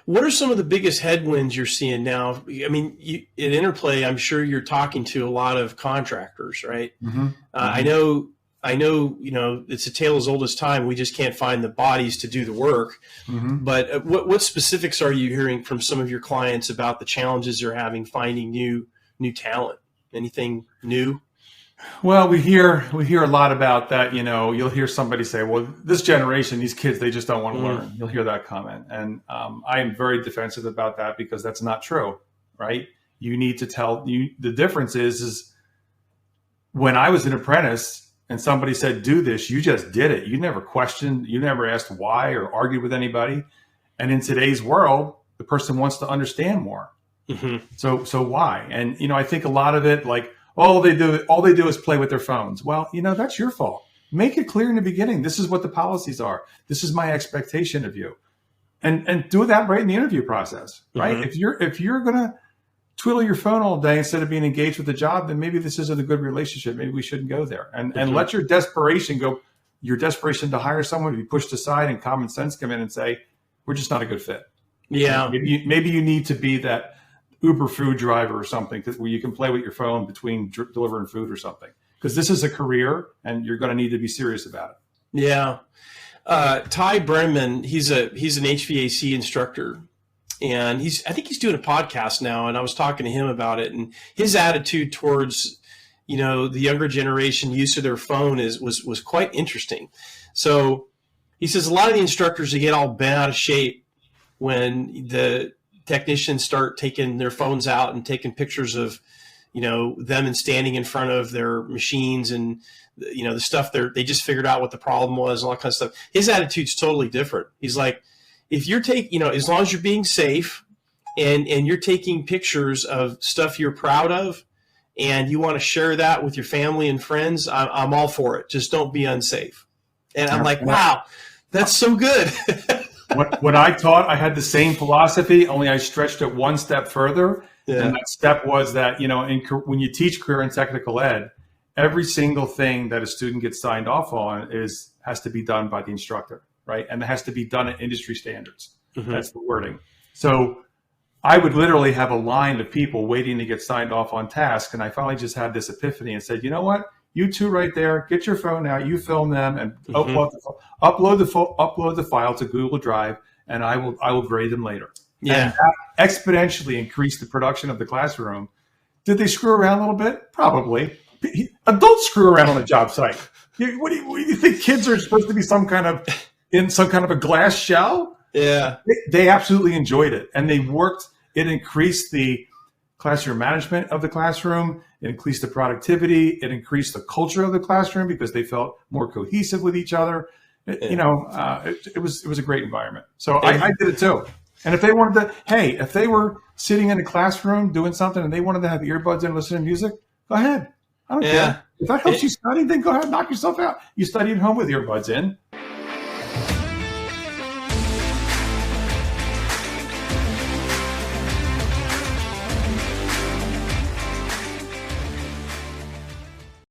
What are some of the biggest headwinds you're seeing now? I mean, at Interplay, I'm sure you're talking to a lot of contractors, right? Mm-hmm. I know, it's a tale as old as time. We just can't find the bodies to do the work. Mm-hmm. But what specifics are you hearing from some of your clients about the challenges they're having finding new talent? Anything new? Well, we hear a lot about that. You'll hear somebody say, "Well, this generation, these kids, they just don't want to learn." You'll hear that comment, and I am very defensive about that because that's not true, right? You need to tell you the difference is when I was an apprentice and somebody said, "Do this," you just did it. You never questioned, you never asked why or argued with anybody. And in today's world, the person wants to understand more. Mm-hmm. So why? And I think a lot of it, like, all they do is play with their phones. Well, that's your fault. Make it clear in the beginning. This is what the policies are. This is my expectation of you, and do that right in the interview process, right? Mm-hmm. If you're gonna twiddle your phone all day instead of being engaged with the job, then maybe this isn't a good relationship. Maybe we shouldn't go there. And let your desperation to hire someone be pushed aside, and common sense come in and say, we're just not a good fit. Yeah. Maybe you need to be that Uber food driver or something where you can play with your phone between delivering food or something, because this is a career and you're going to need to be serious about it. Yeah. Ty Brandman, he's an HVAC instructor, and I think he's doing a podcast now, and I was talking to him about it, and his attitude towards, the younger generation use of their phone was quite interesting. So he says a lot of the instructors, they get all bent out of shape when the technicians start taking their phones out and taking pictures of, them and standing in front of their machines and, the stuff they just figured out what the problem was and all that kind of stuff. His attitude's totally different. He's like, if you're as long as you're being safe and you're taking pictures of stuff you're proud of and you want to share that with your family and friends, I'm all for it. Just don't be unsafe. And I'm like, wow, that's so good. When I taught, I had the same philosophy, only I stretched it one step further. Yeah. And that step was that, when you teach career and technical ed, every single thing that a student gets signed off on has to be done by the instructor, right? And it has to be done at industry standards. Mm-hmm. That's the wording. So I would literally have a line of people waiting to get signed off on task. And I finally just had this epiphany and said, you know what? You two right there, get your phone out, you film them, and upload the file to Google Drive, and I will grade them later. Yeah, and that exponentially increased the production of the classroom. Did they screw around a little bit? Probably. Adults screw around on a job site. What do you think? Kids are supposed to be in some kind of a glass shell? Yeah, they absolutely enjoyed it, and they worked. It increased the classroom management of the classroom. It increased the productivity. It increased the culture of the classroom because they felt more cohesive with each other. It was a great environment. So I did it too. And if they if they were sitting in a classroom doing something and they wanted to have earbuds in and listen to music, go ahead. I don't care. If that helps you study, then go ahead, knock yourself out. You study at home with earbuds in.